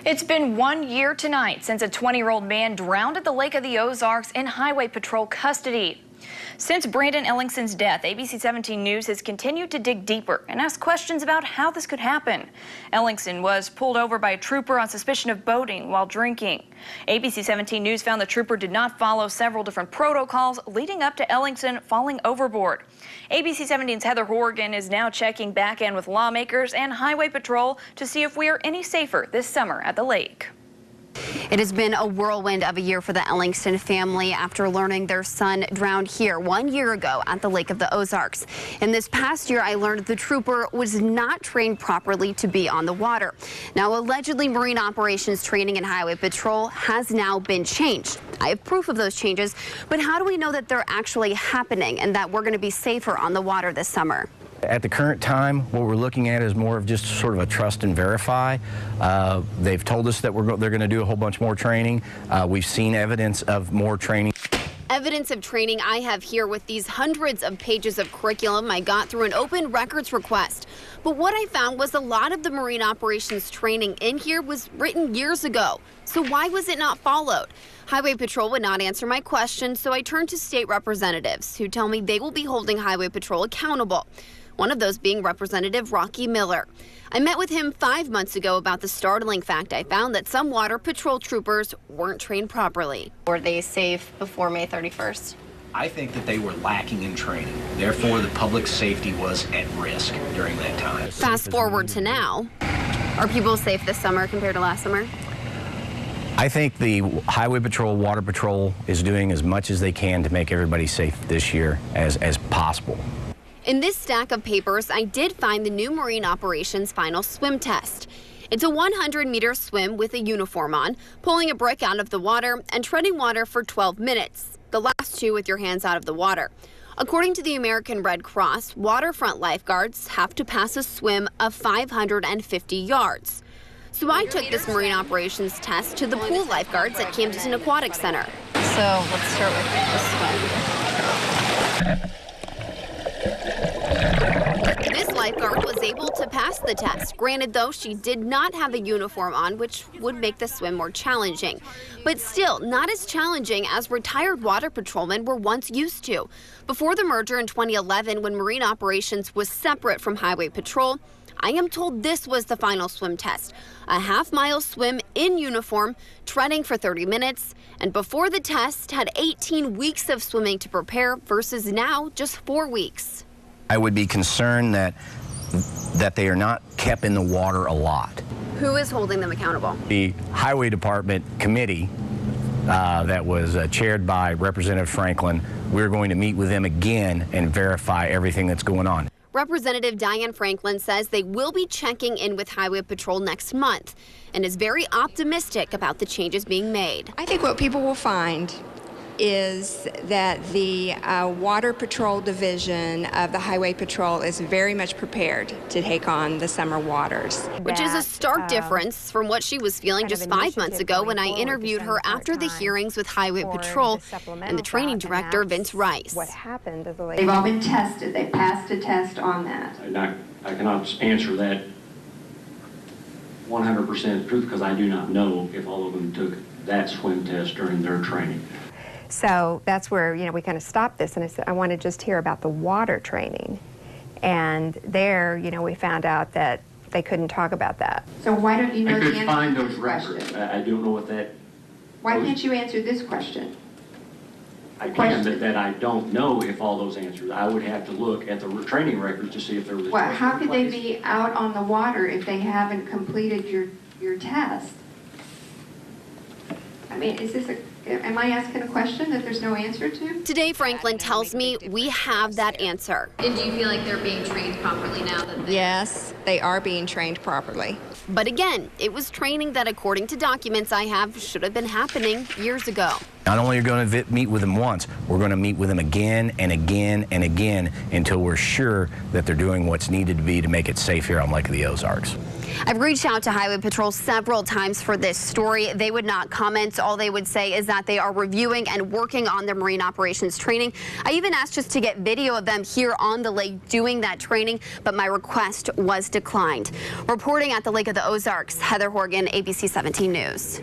It's been 1 year tonight since a 20-year-old man drowned at the Lake of the Ozarks in Highway Patrol custody. Since Brandon Ellingson's death, ABC 17 News has continued to dig deeper and ask questions about how this could happen. Ellingson was pulled over by a trooper on suspicion of boating while drinking. ABC 17 News found the trooper did not follow several different protocols leading up to Ellingson falling overboard. ABC 17's Heather Horgan is now checking back in with lawmakers and Highway Patrol to see if we are any safer this summer at the lake. It has been a whirlwind of a year for the Ellingson family after learning their son drowned here 1 year ago at the Lake of the Ozarks. And this past year, I learned the trooper was not trained properly to be on the water. Now, allegedly, Marine Operations Training and Highway Patrol has now been changed. I have proof of those changes, but how do we know that they're actually happening and that we're going to be safer on the water this summer? At the current time, what we're looking at is more of just sort of a trust and verify. They've told us that they're going to do a whole bunch more training. We've seen evidence of more training. Evidence of training I have here with these hundreds of pages of curriculum I got through an open records request. But what I found was a lot of the Marine Operations training in here was written years ago. So why was it not followed? Highway Patrol would not answer my question, so I turned to state representatives who tell me they will be holding Highway Patrol accountable. One of those being Representative Rocky Miller. I met with him 5 months ago about the startling fact I found that some Water Patrol troopers weren't trained properly. Were they safe before May 31st? I think that they were lacking in training. Therefore, the public safety was at risk during that time. Fast forward to now. Are people safe this summer compared to last summer? I think the Highway Patrol, Water Patrol is doing as much as they can to make everybody safe this year as possible. In this stack of papers, I did find the new Marine Operations final swim test. It's a 100-meter swim with a uniform on, pulling a brick out of the water and treading water for 12 minutes, the last two with your hands out of the water. According to the American Red Cross, waterfront lifeguards have to pass a swim of 550 yards. So I took this Marine Operations test to the pool lifeguards at Camden Aquatic Center. So let's start with the swim. This lifeguard was able to pass the test. Granted, though, she did not have a uniform on, which would make the swim more challenging. But still, not as challenging as retired water patrolmen were once used to. Before the merger in 2011, when Marine Operations was separate from Highway Patrol, I am told this was the final swim test. A half-mile swim in uniform, treading for 30 minutes, and before the test, had 18 weeks of swimming to prepare versus now just 4 weeks. I would be concerned that they are not kept in the water a lot. Who is holding them accountable? The Highway Department committee that was chaired by Representative Franklin, we're going to meet with them again and verify everything that's going on. Representative Diane Franklin says they will be checking in with Highway Patrol next month and is very optimistic about the changes being made. I think what people will find is that the Water Patrol Division of the Highway Patrol is very much prepared to take on the summer waters. Which is a stark difference from what she was feeling just 5 months ago when I interviewed her after the hearings with Highway Patrol and the training director, Vince Rice. What happened to the They've all been tested. They passed a test on that. I cannot answer that 100% truth because I do not know if all of them took that swim test during their training. So that's where, we kind of stopped this, and I said, I want to just hear about the water training. And there, we found out that they couldn't talk about that. So why don't you know I the could answer find to those this records. question? I don't know what that... Why can't you answer this question? I can, but that I don't know if all those answers. I would have to look at the training records to see if there was... Well, how could they be out on the water if they haven't completed your test? I mean, am I asking a question that there's no answer to? Today, Franklin tells me we have that answer. And do you feel like they're being trained properly now? Yes, they are being trained properly. But again, it was training that, according to documents I have, should have been happening years ago. Not only are we going to meet with them once, we're going to meet with them again and again and again until we're sure that they're doing what's needed to be to make it safe here on Lake of the Ozarks. I've reached out to Highway Patrol several times for this story. They would not comment. All they would say is that they are reviewing and working on their marine operations training. I even asked just to get video of them here on the lake doing that training, but my request was declined. Reporting at the Lake of the Ozarks, Heather Horgan, ABC 17 News.